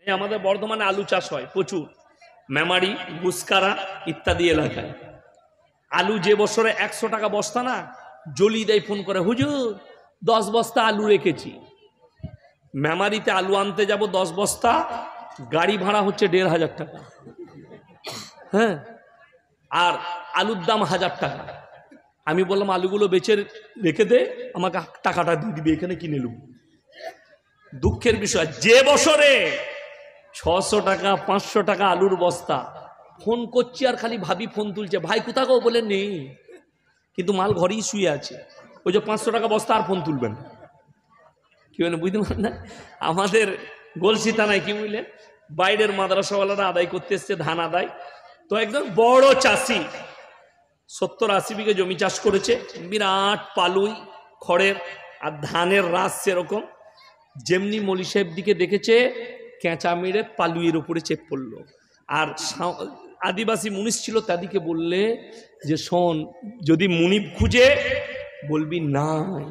আমাদের বর্ধমানে আলু চাষ হয় প্রচুর, মেমারি, গুসকারা ইত্যাদি এলাকায়। আলু যে বছরে 100 টাকা বস্তা না, জলি দেয় ফোন করে, হুজুর 10 বস্তা আলু রেখেছি। মেমারিতে আলু আনতে যাব 10 বস্তা, গাড়ি ভাড়া হচ্ছে 1500 টাকা। হ্যাঁ, আর আলুর দাম 1000 টাকা। আমি বললাম আলুগুলো বেচে রেখে দে, আমাকে টাকাটা দিয়ে দিবি, এখানে কিনে নেব। দুঃখের বিষয়, যে বছরে 600 টাকা 500 টাকা আলুর বস্তা, ফোন করছি আর খালি ভাবি ফোন তুলছে, ভাই কোথা গো, বলে নেই, কিন্তু মাল ঘরেই শুয়ে আছে। ওই যে 500 টাকা বস্তা আর ফোন তুলবেন, কি বলেন বুঝতে পারেন না? আমাদের গলসি থানায় কি বুঝলেন, বাইরের মাদ্রাসাওয়ালারা আদায় করতে এসছে ধান আদায়। তো একদম বড় চাষি 70-80 বিঘে জমি চাষ করেছে, বিরাট পালুই খড়ের আর ধানের রাস সেরকম। যেমনি মলি সাহেব দিকে দেখেছে, কেঁচা মেরে পালুইয়ের উপরে চেপ পড়লো। আর আদিবাসী মুনিশ ছিল, তাদিকে বললে যে শোন, যদি মুনিব খুঁজে বলবি নাই,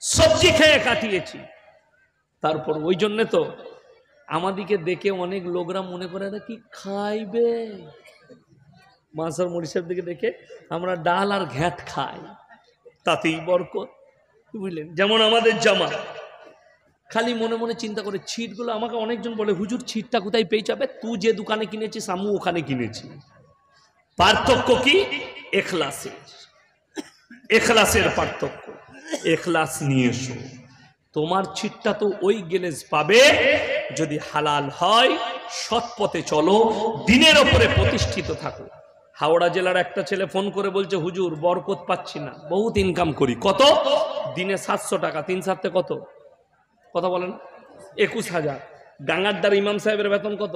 সবজি খেয়ে কাটিয়েছি। তারপর ওই জন্যে তো আমাদিকে দেখে অনেক লোকরা মনে করে না কি খাইবে, মাসার মলি সাহেব দিকে দেখে আমরা ডাল আর ঘ্যাট খাই, তাতেই বরকত, বুঝলেন? যেমন আমাদের জামা, খালি মনে মনে চিন্তা করে ছিটগুলো, আমাকে অনেকজন বলে হুজুর ছিটটা কোথায় পেয়ে যাবে, তুই যে দোকানে কিনেছিস আমি ওখানে কিনেছি। পার্থক্য কি? এখলাসের পার্থক্য। এখলাস নিয়ে এসো, তোমার ছিটটা তো ওই গেলেজ পাবে যদি হালাল হয়, সৎ পথে চলো, দিনের ওপরে প্রতিষ্ঠিত থাকো। হাওড়া জেলার একটা ছেলে ফোন করে বলছে হুজুর বরকত পাচ্ছি না, বহুত ইনকাম করি, কত দিনে 700 টাকা, 3/7 কত, কথা বলেন, 21,000। ডাঙ্গারদার ইমাম সাহেবের বেতন কত?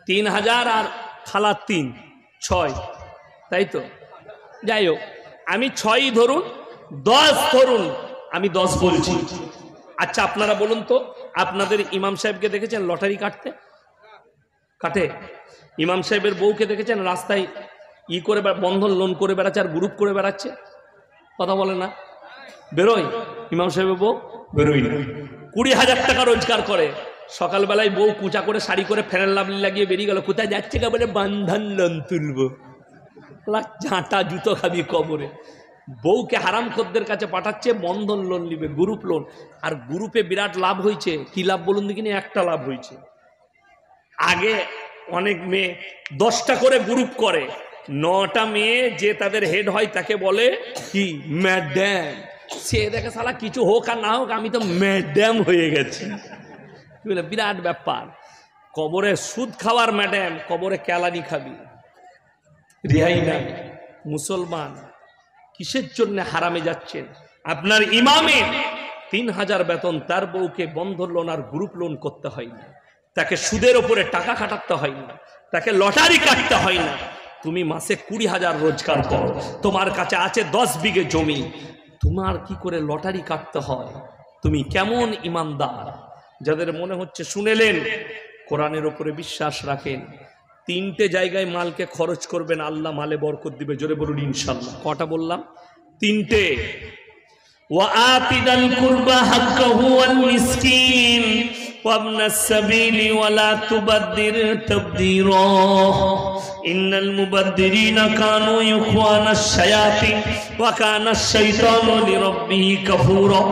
3,000 আর খালা 3, 6, তাই তো? যাই হোক, আমি 6 ধরুন, 10 ধরুন, আমি 10 বলছি। আচ্ছা আপনারা বলুন তো, আপনাদের ইমাম সাহেবকে দেখেছেন লটারি কাটে? ইমাম সাহেবের বউকে দেখেছেন রাস্তায় করে বন্ধন লোন করে বেড়াচ্ছে আর গ্রুপ করে বেড়াচ্ছে? কথা বলে না? বেরোয় ইমাম সাহেবের বউ? বেরোয় না। 20,000 টাকা রোজগার করে, সকালবেলায় বউ কুচা করে শাড়ি করে ফেরান লাভলি লাগিয়ে বেরিয়ে গেল, কোথায় যাচ্ছে কে? বলে বান্ধন লোন তুলবো। ঝাঁটা জুতো খাবি কবরে। বউকে হারাম খদ্দের কাছে পাঠাচ্ছে, বন্ধন লোন নিবে, গ্রুপ লোন। আর গ্রুপে বিরাট লাভ হয়েছে। কি লাভ বলুন দেখিনি? একটা লাভ হয়েছে, আগে অনেক মেয়ে 10টা করে গ্রুপ করে, 9টা মেয়ে যে তাদের হেড হয় তাকে বলে কি ম্যাডাম। সে দেখে শালা কিছু হোক আর না হোক আমি তো ম্যাডাম হয়ে গেছি, বুঝলে? বিরাট ব্যাপার। কবরে সুদ খাওয়ার ম্যাডাম, কবরে কেলানি খাবি, রেহাই নাই। মুসলমান কিসের জন্য হারামে যাচ্ছেন? আপনার ইমামের 3,000 বেতন, তার বউকে বন্ধন লোন আর গ্রুপ লোন করতে হয় না, তাকে সুদের ওপরে টাকা খাটাতে হয় না, তাকে লটারি কাটতে হয় না। তুমি মাসে 20,000 রোজগার করো, তোমার কাছে আছে 10 বিঘে জমি, তোমার কি করে লটারি কাটতে হয়? তুমি কেমন ইমানদার? যাদের মনে হচ্ছে শুনেলেন, কোরআনের ওপরে বিশ্বাস রাখেন, 3টে জায়গায় মালকে খরচ করবেন, আল্লাহ মালে বরকত দিবে। জোরে বলুন ইনশাআল্লাহ। কটা বললাম? 3টে। وآت ذا القربى حقه والمسكين وابن السبيل ولا تبذر تبذيرا إن المبذرين كانوا إخوان الشياطين وكان الشيطان لربه كفورا।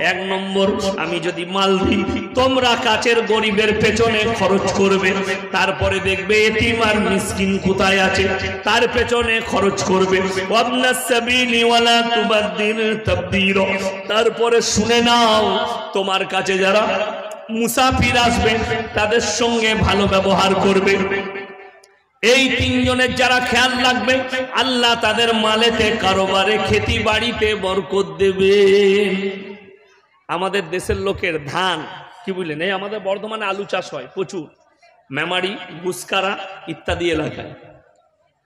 1 নম্বর, আমি যদি মাল দিই, তোমরা কাছের গরিবের পেছনে খরচ করবে, তারপরে দেখবে এতিম আর মিসকিন কোথায় আছে, তার পেছনে খরচ করবে। ওয়াবনা সাবিলি ওয়ালা তুবাদ্দির তাবদীরা। তারপরে শুনে নাও, তোমার কাছে যারা মুসাফির আসবে তাদের সঙ্গে ভালো ব্যবহার করবে। এই 3 জনের যারা খেয়াল রাখবে, আল্লাহ তাদের মালেতে, কারোবারে, খেতি বাড়িতে বরকত দেবে। আমাদের দেশের লোকের ধান কি বুঝলেন, এই আমাদের বর্ধমানে আলু চাষ হয় প্রচুর, মেমারি, গুসকারা ইত্যাদি এলাকায়।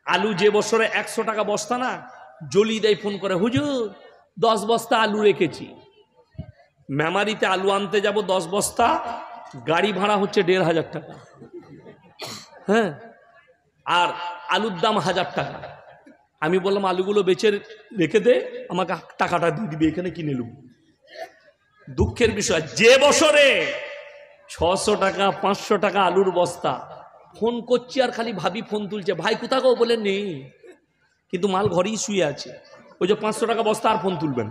আলু যে বছরে 100 টাকা বস্তা না, জলি দেয় ফোন করে, হুজুর 10 বস্তা আলু রেখেছি। মেমারিতে আলু আনতে যাব 10 বস্তা, গাড়ি ভাড়া হচ্ছে 1500 টাকা। হ্যাঁ, আর আলুর দাম 1000 টাকা। আমি বললাম আলুগুলো বেচে রেখে দে, আমাকে টাকাটা দিয়ে দিবি, এখানে কিনে নেব। দুঃখের বিষয়, যে বছরে 600 টাকা 500 টাকা আলুর বস্তা, ফোন করছি আর খালি ভাবি ফোন তুলছে, ভাই কোথা গো, বলে নেই, কিন্তু মাল ঘরেই শুয়ে আছে। ওই যে 500 টাকা বস্তা আর ফোন তুলবেন,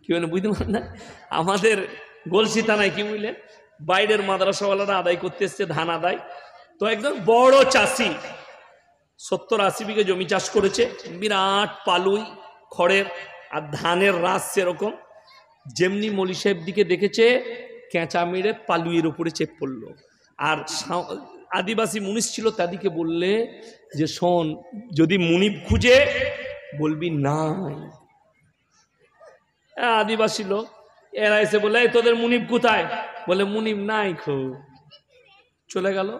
কি বলেন বুঝতে পারেন না? আমাদের গলসি থানায় কি বুঝলেন, বাইরের মাদ্রাসাওয়ালারা আদায় করতে এসছে ধান আদায়। তো একদম বড় চাষি 70-80 বিঘে জমি চাষ করেছে, বিরাট পালুই খড়ের আর ধানের রাস সেরকম। যেমনি মলি সাহেব দিকে দেখেছে, কেঁচা মেরে পালুইয়ের উপরে চেপ পড়লো। আর আদিবাসী মুনিশ ছিল, তাদিকে বললে যে শোন, যদি মুনিব খুঁজে বলবি নাই। আদিবাসী লোক, এরা এসে বলে তোদের মুনিব কোথায়, বলে মুনিব নাই, খুব চলে গেল।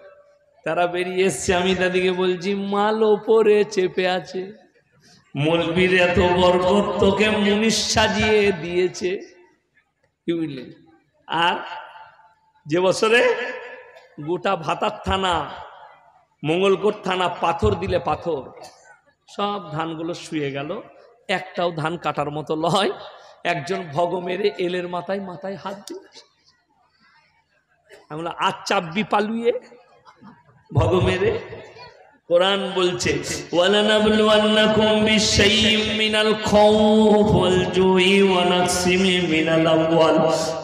তারা বেরিয়ে এসছে, আমি তাদিকে বলছি মাল ওপরে চেপে আছে, মলবির এত বরকত তোকে মুনিশ সাজিয়ে দিয়েছে, কি বুঝলেন? আর যে বছরে গোটা ভাতার থানা, মঙ্গলকোট থানা পাথর দিলে পাথর, সব ধানগুলো শুয়ে গেল, একটাও ধান কাটার মতো লয়। একজন ভগ মেরে এলের মাথায় মাথায় হাত দিয়ে আমরা আজ চাব্বি পালুয়ে ভগ মেরে। কোরআন বলছে ওয়ালানাবলুয়ান্নাকুম বিশাইইম মিনাল খাউফ ওয়াল জুই ওয়া নাকসিম মিনাল আমওয়াল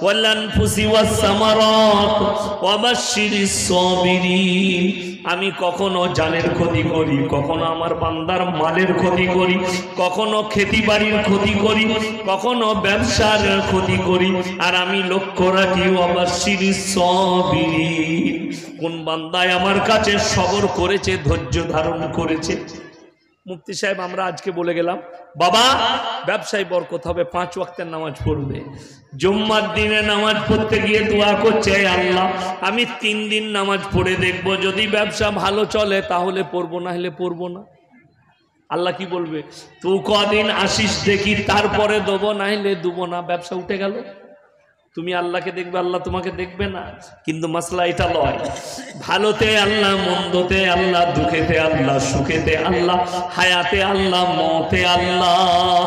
ওয়াল আনফুসি ওয়াস সামারাত ওয়া বাশশিরিস সাবিরিন। আমি কখনো জানের ক্ষতি করি, কখনো আমার বান্দার মালের ক্ষতি করি, কখনো খেতি বাড়ির ক্ষতি করি, কখনো ব্যবসার ক্ষতি করি। আর আমি লক্ষ্য রাখি ওয়া বাশশিরিস সাবিরিন, কোন বান্দায় আমার কাছে সবর করেছে, ধৈর্য ধারণ করেছে। মুফতি সাহেব আমরা আজকে বলে গেলাম, বাবা ব্যবসায় বরকত হবে, 5 ওয়াক্তের নামাজ পড়বে, জুম্মার দিনে নামাজ পড়তে গিয়ে দোয়া করছে আল্লাহ আমি 3 দিন নামাজ পড়ে দেখব, যদি ব্যবসা ভালো চলে তাহলে পড়বো, না হলে পড়বো না। আল্লাহ কি বলবে, তুই কদিন আসিস দেখি, তারপরে দেবো, না হলে দেবো না। ব্যবসা উঠে গেল। তুমি আল্লাহকে দেখবে, আল্লাহ তোমাকে দেখবে না। কিন্তু মাসলা এটা লয়, ভালোতে আল্লাহ, মন্দতে আল্লাহ, দুঃখেতে আল্লাহ, সুখেতে আল্লাহ, হায়াতে আল্লাহ, মতে আল্লাহ।